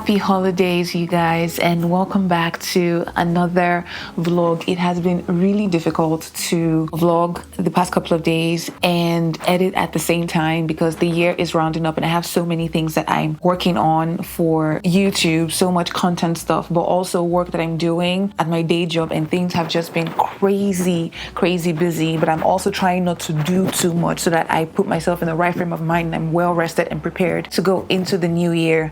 Happy holidays, you guys, and welcome back to another vlog. It has been really difficult to vlog the past couple of days and edit at the same time because the year is rounding up and I have so many things that I'm working on for YouTube, so much content stuff, but also work that I'm doing at my day job, and things have just been crazy busy. But I'm also trying not to do too much so that I put myself in the right frame of mind and I'm well rested and prepared to go into the new year.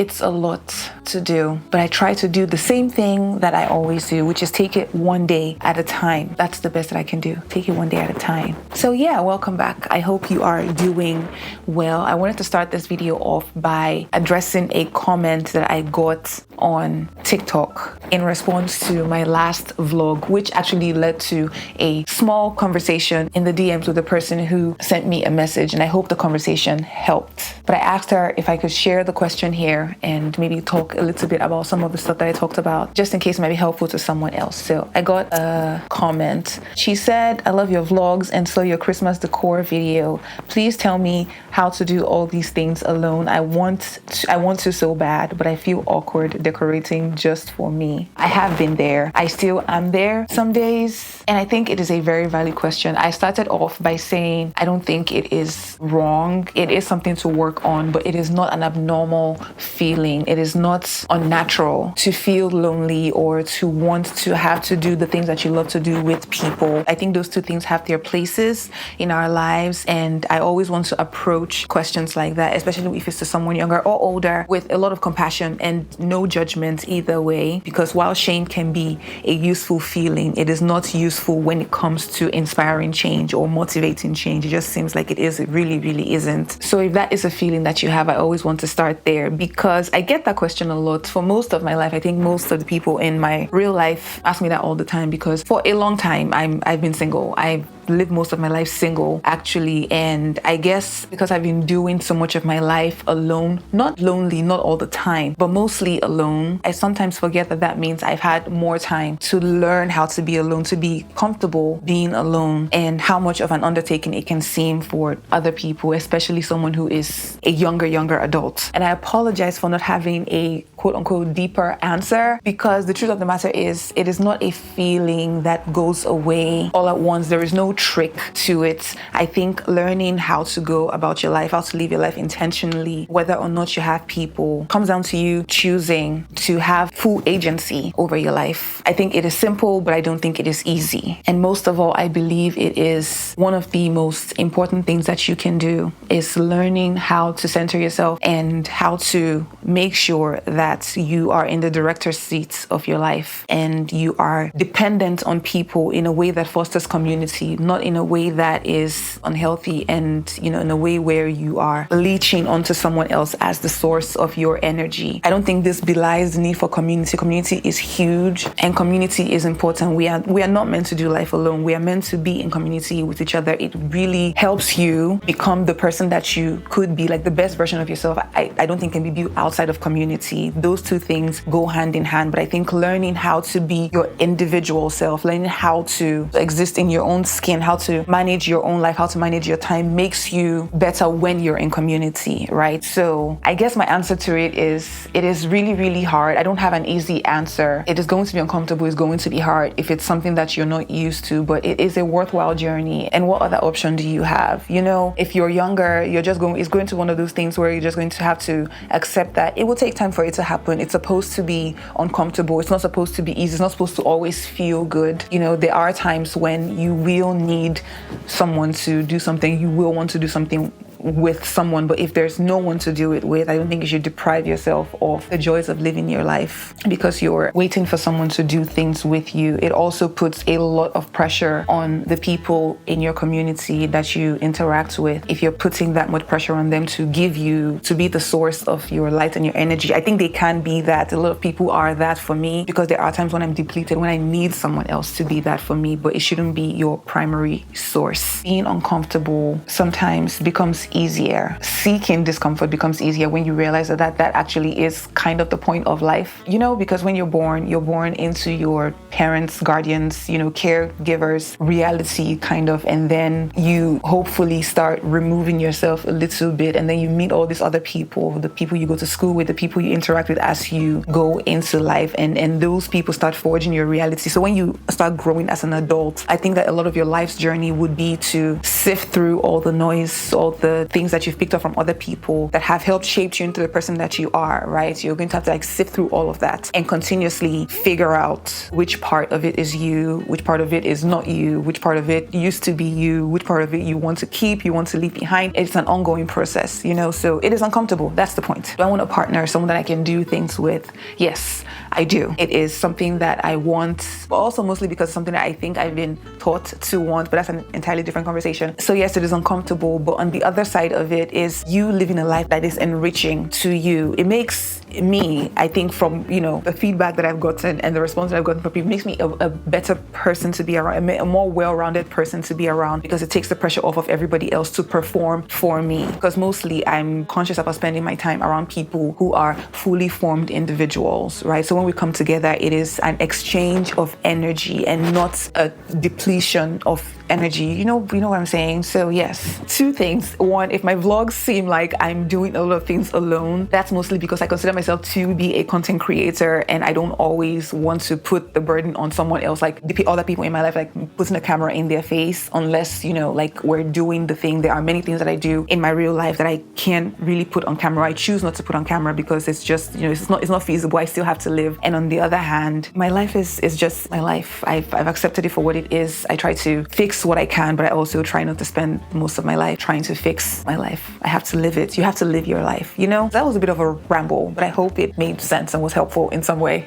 It's a lot to do, but I try to do the same thing that I always do, which is take it one day at a time. That's the best that I can do. Take it one day at a time. So yeah, welcome back. I hope you are doing well. I wanted to start this video off by addressing a comment that I got on TikTok in response to my last vlog, which actually led to a small conversation in the DMs with the person who sent me a message, and I hope the conversation helped. But I asked her if I could share the question here and maybe talk a little bit about some of the stuff that I talked about, just in case it might be helpful to someone else. So I got a comment. She said, "I love your vlogs and saw your Christmas decor video. Please tell me how to do all these things alone. I want to so bad, but I feel awkward decorating just for me." I have been there. I still am there some days. And I think it is a very valid question. I started off by saying, I don't think it is wrong. It is something to work on, but it is not an abnormal feeling. It is not unnatural to feel lonely or to want to have to do the things that you love to do with people. I think those two things have their places in our lives. And I always want to approach questions like that, especially if it's to someone younger or older, with a lot of compassion and no judgment either way. Because while shame can be a useful feeling, it is not useful when it comes to inspiring change or motivating change. It just seems like it really isn't. So if that is a feeling that you have, I always want to start there because I get that question a lot. For most of my life, I think most of the people in my real life ask me that all the time because for a long time, I've been single. I've lived most of my life single, actually. And I guess because I've been doing so much of my life alone, not lonely, not all the time, but mostly alone, I sometimes forget that that means I've had more time to learn how to be alone, to be comfortable being alone, and how much of an undertaking it can seem for other people, especially someone who is a younger adult. And I apologize for not having a quote unquote deeper answer, because the truth of the matter is it is not a feeling that goes away all at once. There is no trick to it. I think learning how to go about your life, how to live your life intentionally, whether or not you have people, comes down to you choosing to have full agency over your life. I think it is simple, but I don't think it is easy. And most of all, I believe it is one of the most important things that you can do is learning how to center yourself and how to make sure that you are in the director's seat of your life and you are dependent on people in a way that fosters community, not in a way that is unhealthy and, in a way where you are leeching onto someone else as the source of your energy. I don't think this belies the need for community. Community is huge and community is important. We are not meant to do life alone. We are meant to be in community with each other. It really helps you become the person that you could be, like the best version of yourself. I don't think can be built outside of community. Those two things go hand in hand. But I think learning how to be your individual self, learning how to exist in your own skin, how to manage your own life, how to manage your time makes you better when you're in community, right? So I guess my answer to it is really hard. I don't have an easy answer. It is going to be uncomfortable. It's going to be hard if it's something that you're not used to, but it is a worthwhile journey. And what other option do you have? If you're younger, it's going to one of those things where you're just going to have to accept that it will take time for it to happen. It's supposed to be uncomfortable. It's not supposed to be easy. It's not supposed to always feel good. There are times when you will need someone to do something. You will want to do something with someone, but if there's no one to do it with, I don't think you should deprive yourself of the joys of living your life because you're waiting for someone to do things with you. It also puts a lot of pressure on the people in your community that you interact with. If you're putting that much pressure on them to be the source of your light and your energy, I think they can be that. A lot of people are that for me because there are times when I'm depleted, when I need someone else to be that for me, but it shouldn't be your primary source. Being uncomfortable sometimes becomes easier. Seeking discomfort becomes easier when you realize that actually is kind of the point of life, because when you're born into your parents, guardians, caregivers reality kind of, and then you hopefully start removing yourself a little bit, and then you meet all these other people, the people you go to school with, the people you interact with as you go into life, and those people start forging your reality. So when you start growing as an adult, I think that a lot of your life's journey would be to sift through all the noise, all the things that you've picked up from other people that have helped shape you into the person that you are, right? You're going to have to sift through all of that and continuously figure out which part of it is you, which part of it is not you, which part of it used to be you, which part of it you want to keep, you want to leave behind. It's an ongoing process, so it is uncomfortable. That's the point. Do I want a partner, someone that I can do things with? Yes, I do. It is something that I want, but also mostly because it's something that I think I've been taught to want, but that's an entirely different conversation. So yes, it is uncomfortable, but on the other side of it is you living a life that is enriching to you. It makes me, I think from, the feedback that I've gotten and the response that I've gotten from people, makes me a better person to be around, a more well-rounded person to be around, because it takes the pressure off of everybody else to perform for me. Because mostly I'm conscious about spending my time around people who are fully formed individuals, right? So when we come together, it is an exchange of energy and not a depletion of energy. You know what I'm saying? So yes, two things. One, if my vlogs seem like I'm doing a lot of things alone, that's mostly because I consider myself to be a content creator, and I don't always want to put the burden on someone else, like the other people in my life, like putting a camera in their face, unless, like we're doing the thing. There are many things that I do in my real life that I can't really put on camera. I choose not to put on camera because it's just, it's not feasible. I still have to live. And on the other hand, my life is just my life. I've accepted it for what it is. I try to fix what I can, but I also try not to spend most of my life trying to fix my life. I have to live it. You have to live your life, That was a bit of a ramble, but I hope it made sense and was helpful in some way.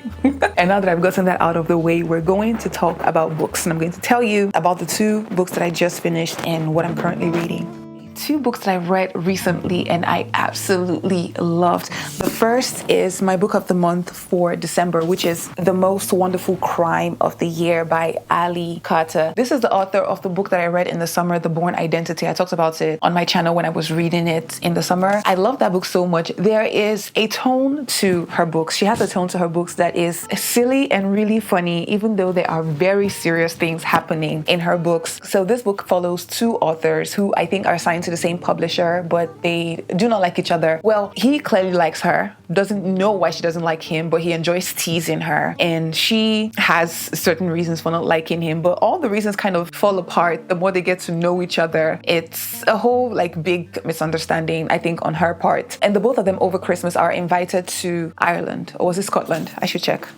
And now that I've gotten that out of the way, we're going to talk about books, and I'm going to tell you about the 2 books that I just finished and what I'm currently reading. 2 books that I've read recently and I absolutely loved. The first is my book of the month for December, which is The Most Wonderful Crime of the Year by Ali Carter. This is the author of the book that I read in the summer, The Born Identity. I talked about it on my channel when I was reading it in the summer. I love that book so much. There is a tone to her books. She has a tone to her books that is silly and really funny, even though there are very serious things happening in her books. So this book follows 2 authors who I think are signed to the same publisher, but they do not like each other. Well, he clearly likes her, doesn't know why she doesn't like him, but he enjoys teasing her. And she has certain reasons for not liking him, but all the reasons kind of fall apart the more they get to know each other. It's a whole big misunderstanding, I think, on her part. And the both of them over Christmas are invited to Ireland, or was it Scotland? I should check.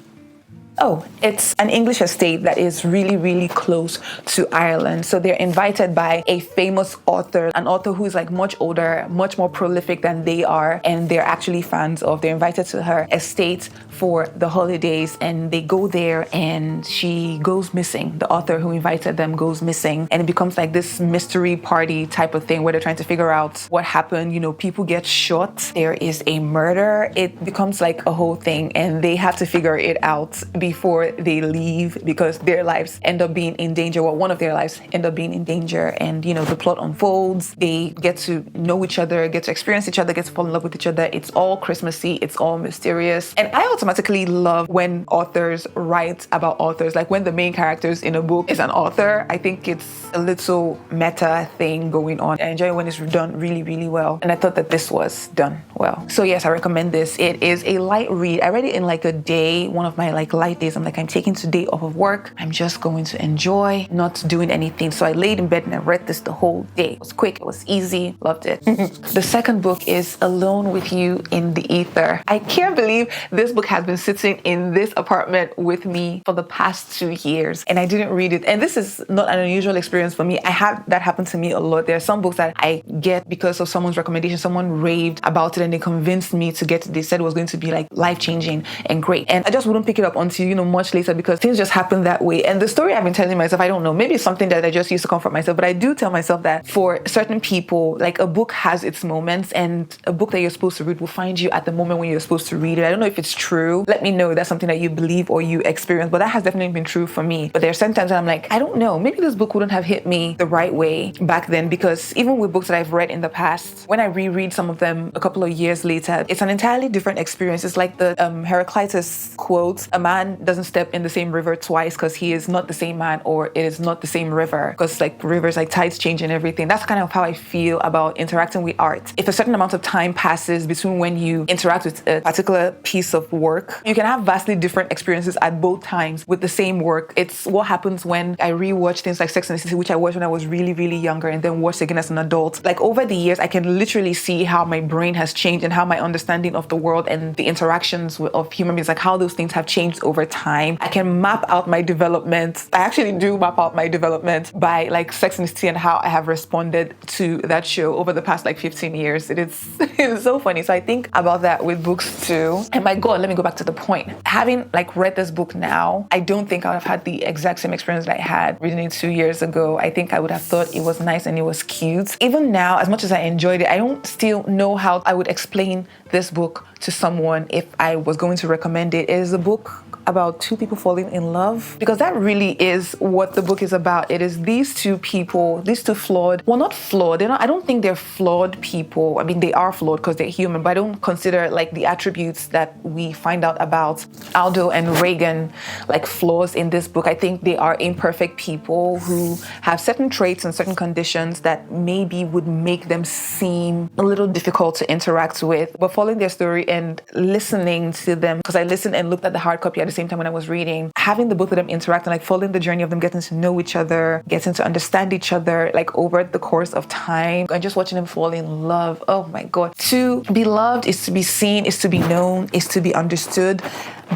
Oh, it's an English estate that is really, really close to Ireland. So they're invited by a famous author, an author who's much older, much more prolific than they are, and they're actually fans of. They're invited to her estate for the holidays, and they go there and she goes missing. The author who invited them goes missing, and it becomes this mystery party type of thing where they're trying to figure out what happened. People get shot. There is a murder. It becomes a whole thing, and they have to figure it out before they leave, because their lives end up being in danger. Well, one of their lives end up being in danger, and the plot unfolds. They get to know each other, get to experience each other, get to fall in love with each other. It's all Christmassy, it's all mysterious. And I automatically love when authors write about authors, when the main characters in a book is an author. I think it's a little meta thing going on. I enjoy when it's done really, really well, and I thought that this was done well. So yes, I recommend this. It is a light read. I read it in a day, one of my light days. I'm taking today off of work. I'm just going to enjoy not doing anything. So I laid in bed and I read this the whole day. It was quick, it was easy, loved it. The second book is Alone with You in the Ether. I can't believe this book has been sitting in this apartment with me for the past 2 years, and I didn't read it. And this is not an unusual experience for me. I had that happen to me a lot. There are some books that I get because of someone's recommendation. Someone raved about it and they convinced me to get it. They said it was going to be life-changing and great. And I just wouldn't pick it up until to, much later, because things just happen that way. And the story I've been telling myself, I don't know, maybe it's something that I just used to comfort myself, but I do tell myself that for certain people, like a book has its moments, and a book that you're supposed to read will find you at the moment when you're supposed to read it. I don't know if it's true. Let me know if that's something that you believe or you experience, but that has definitely been true for me. But there are sometimes I'm like, I don't know, maybe this book wouldn't have hit me the right way back then, because even with books that I've read in the past, when I reread some of them a couple of years later, it's an entirely different experience. It's like the Heraclitus quote, a man doesn't step in the same river twice because he is not the same man, or it is not the same river, because like rivers, like tides change and everything. That's kind of how I feel about interacting with art. If a certain amount of time passes between when you interact with a particular piece of work, you can have vastly different experiences at both times with the same work. It's what happens when I rewatch things like Sex and the City, which I watched when I was really, really younger, and then watched again as an adult. Like over the years, I can literally see how my brain has changed and how my understanding of the world and the interactions of human beings, like how those things have changed over time. I can map out my development. I actually do map out my development by like Sex and the City and how I have responded to that show over the past like 15 years. It is so funny. So I think about that with books too. And my God, let me go back to the point. Having like read this book now, I don't think I would have had the exact same experience that I had reading it 2 years ago. I think I would have thought it was nice and it was cute. Even now, as much as I enjoyed it, I don't still know how I would explain this book to someone if I was going to recommend it. It is a book about two people falling in love, because that really is what the book is about. It is these two people, these two flawed, well, not flawed, I don't think they're flawed people. I mean, they are flawed because they're human, but I don't consider like the attributes that we find out about Aldo and Reagan like flaws in this book. I think they are imperfect people who have certain traits and certain conditions that maybe would make them seem a little difficult to interact with. But following their story and listening to them, because I listened and looked at the hard copy at the same time when I was reading, having the both of them interact and like following the journey of them getting to know each other, getting to understand each other like over the course of time, and just watching them fall in love. Oh my God. To be loved is to be seen, is to be known, is to be understood,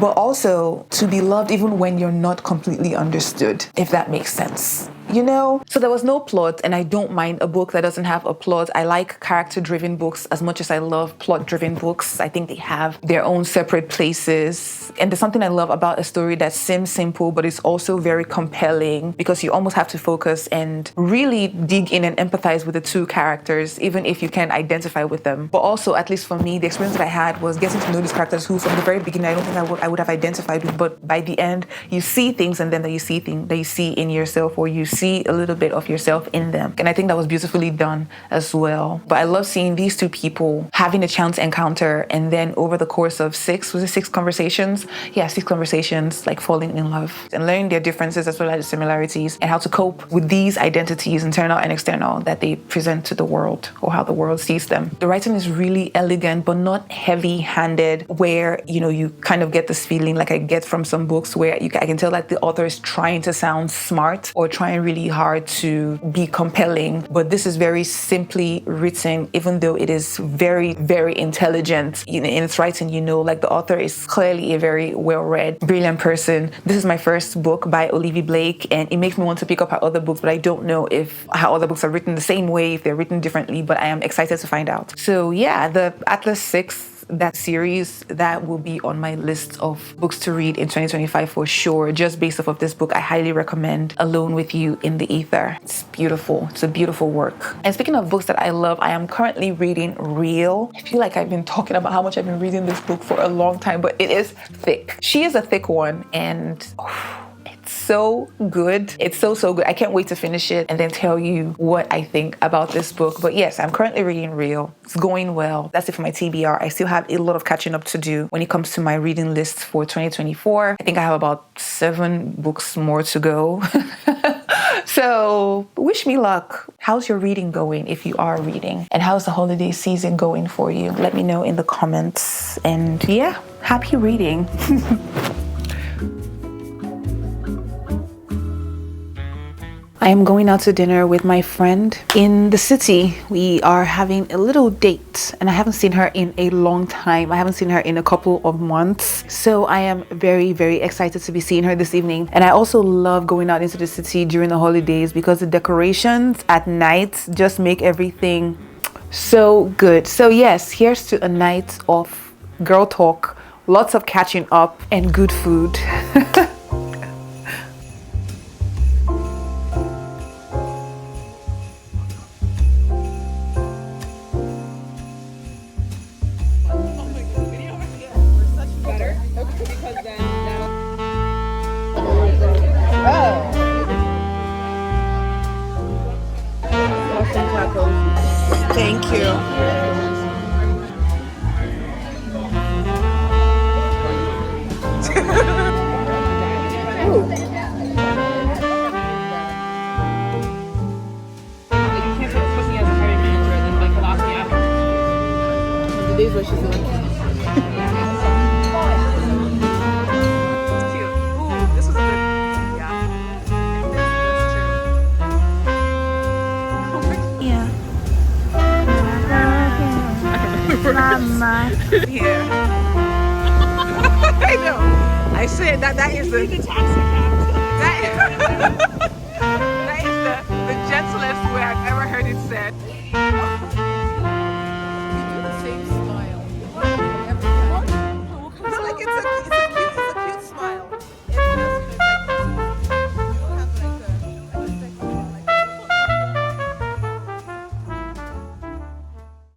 but also to be loved even when you're not completely understood, if that makes sense. So there was no plot, and I don't mind a book that doesn't have a plot. I like character-driven books as much as I love plot-driven books. I think they have their own separate places. And there's something I love about a story that seems simple, but it's also very compelling, because you almost have to focus and really dig in and empathize with the two characters, even if you can't identify with them. But also, at least for me, the experience that I had was getting to know these characters who, from the very beginning, I don't think I would have identified with, but by the end, you see things, and then that you see things that you see in yourself, or you see a little bit of yourself in them. And I think that was beautifully done as well. But I love seeing these two people having a chance encounter, and then over the course of 6 conversations? Yeah, 6 conversations, like falling in love and learning their differences as well as the similarities, and how to cope with these identities, internal and external, that they present to the world, or how the world sees them. The writing is really elegant, but not heavy-handed, where, you kind of get this feeling like I get from some books where I can tell that the author is trying to sound smart or trying really hard to be compelling. But this is very simply written, even though it is very, very intelligent in its writing. Like the author is clearly a very well-read, brilliant person. This is my first book by Olivia Blake, and it makes me want to pick up her other books, but I don't know if her other books are written the same way, if they're written differently, but I am excited to find out. So yeah, the Atlas 6, that series, that will be on my list of books to read in 2025 for sure. Just based off of this book, I highly recommend Alone with You in the Ether. It's beautiful. It's a beautiful work. And speaking of books that I love, I am currently reading Real. I feel like I've been talking about how much I've been reading this book for a long time, but it is thick. She is a thick one, and so good. It's so good. I can't wait to finish it and then tell you what I think about this book. But yes, I'm currently reading Real. It's going well. That's it for my TBR. I still have a lot of catching up to do when it comes to my reading list for 2024. I think I have about 7 books more to go. So wish me luck. How's your reading going if you are reading? And how's the holiday season going for you? Let me know in the comments. And yeah, happy reading. I am going out to dinner with my friend in the city. We are having a little date, and I haven't seen her in a long time. I haven't seen her in a couple of months. So I am very, very excited to be seeing her this evening. And I also love going out into the city during the holidays, because the decorations at night just make everything so good. So yes, here's to a night of girl talk lots of catching up, and good food. Thank you. This is what she's doing. Cute. Ooh, this was a good. Yeah. Yeah. Mama. Yeah. I know. I said that is the taxi cab.